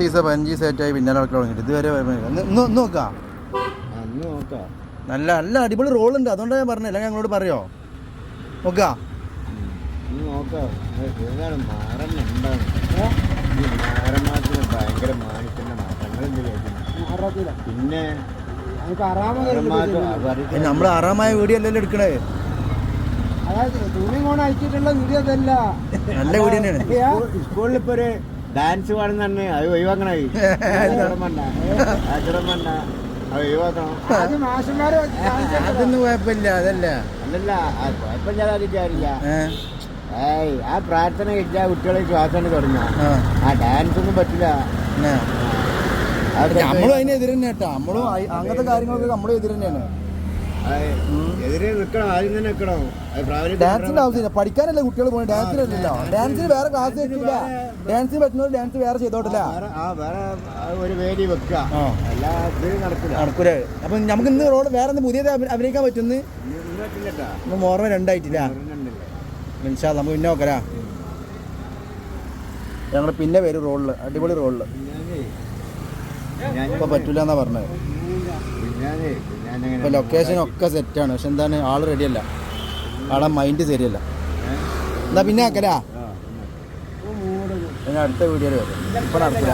15 സെറ്റായി പിന്നാലെ നടക്കാൻ തുടങ്ങിയിട്ട് ഇതുവരെ നോക്കാം. നല്ല നല്ല അടിപൊളി റോളുണ്ട്, അതുകൊണ്ടാണ് ഞാൻ പറഞ്ഞത്. അല്ലെങ്കിൽ ഞങ്ങളോട് പറയോ നോക്കാം. പിന്നെ നമ്മൾ ആറാമായ വീഡിയോ അല്ലല്ലോ എടുക്കണേ. വീഡിയോ അതല്ല, നല്ല വീഡിയോ തന്നെയാണ്. സ്കൂളിൽ ഇപ്പൊ ഒരു ഡാൻസ് പാടുന്ന അത് ഒഴിവാക്കണേ. അതൊന്നും കുഴപ്പമില്ല, അതല്ല അല്ലല്ല കുഴപ്പമില്ലാതിരിക്കാറില്ല. ആ പ്രാർത്ഥന കഴിച്ചാൽ കുട്ടികളെ ശ്വാസം തുടങ്ങുക. ആ ഡാൻസ് ഒന്നും പറ്റില്ല. നമ്മളും അതിനെതിരെ തന്നെ കേട്ടോ. നമ്മളും അങ്ങനത്തെ കാര്യങ്ങളൊക്കെ നമ്മളും എതിരെ തന്നെയാണ്. എതിരെ നിൽക്കണം, ആദ്യം തന്നെ നിൽക്കണം. ഡാൻസിന്റെ ആവശ്യമില്ല, പഠിക്കാനല്ലേ കുട്ടികൾ പോകണം, ഡാൻസിനല്ല. ഡാൻസിന് വേറെ ക്ലാസ് വെച്ചില്ല, ഡാൻസിന് പറ്റുന്നവർ ഡാൻസ് വേറെ ചെയ്തോട്ടില്ല. വേറെ ഒരു വേദി വെക്കുക, നടക്കൂല. അപ്പൊ നമുക്ക് ഇന്ന് റോഡ് വേറെ പുതിയത് അഭിനയിക്കാൻ പറ്റുന്നു. ഓർമ്മ രണ്ടായിട്ടില്ല. നമുക്ക് പിന്നെ നോക്കരാ, ഞങ്ങൾ പിന്നെ വരും റോഡില്, അടിപൊളി റോഡില്. ഇപ്പൊ പറ്റൂല എന്നാ പറഞ്ഞത്. ഇപ്പൊ ലൊക്കേഷനൊക്കെ സെറ്റാണ്, പക്ഷെ എന്താണ് ആള് റെഡിയല്ല, ആളെ മൈൻഡ് ശരിയല്ല. എന്നാ പിന്നെ ആക്കരാ, അടുത്ത വീഡിയോയിൽ വരും. ഇപ്പൊ നടക്കില്ല.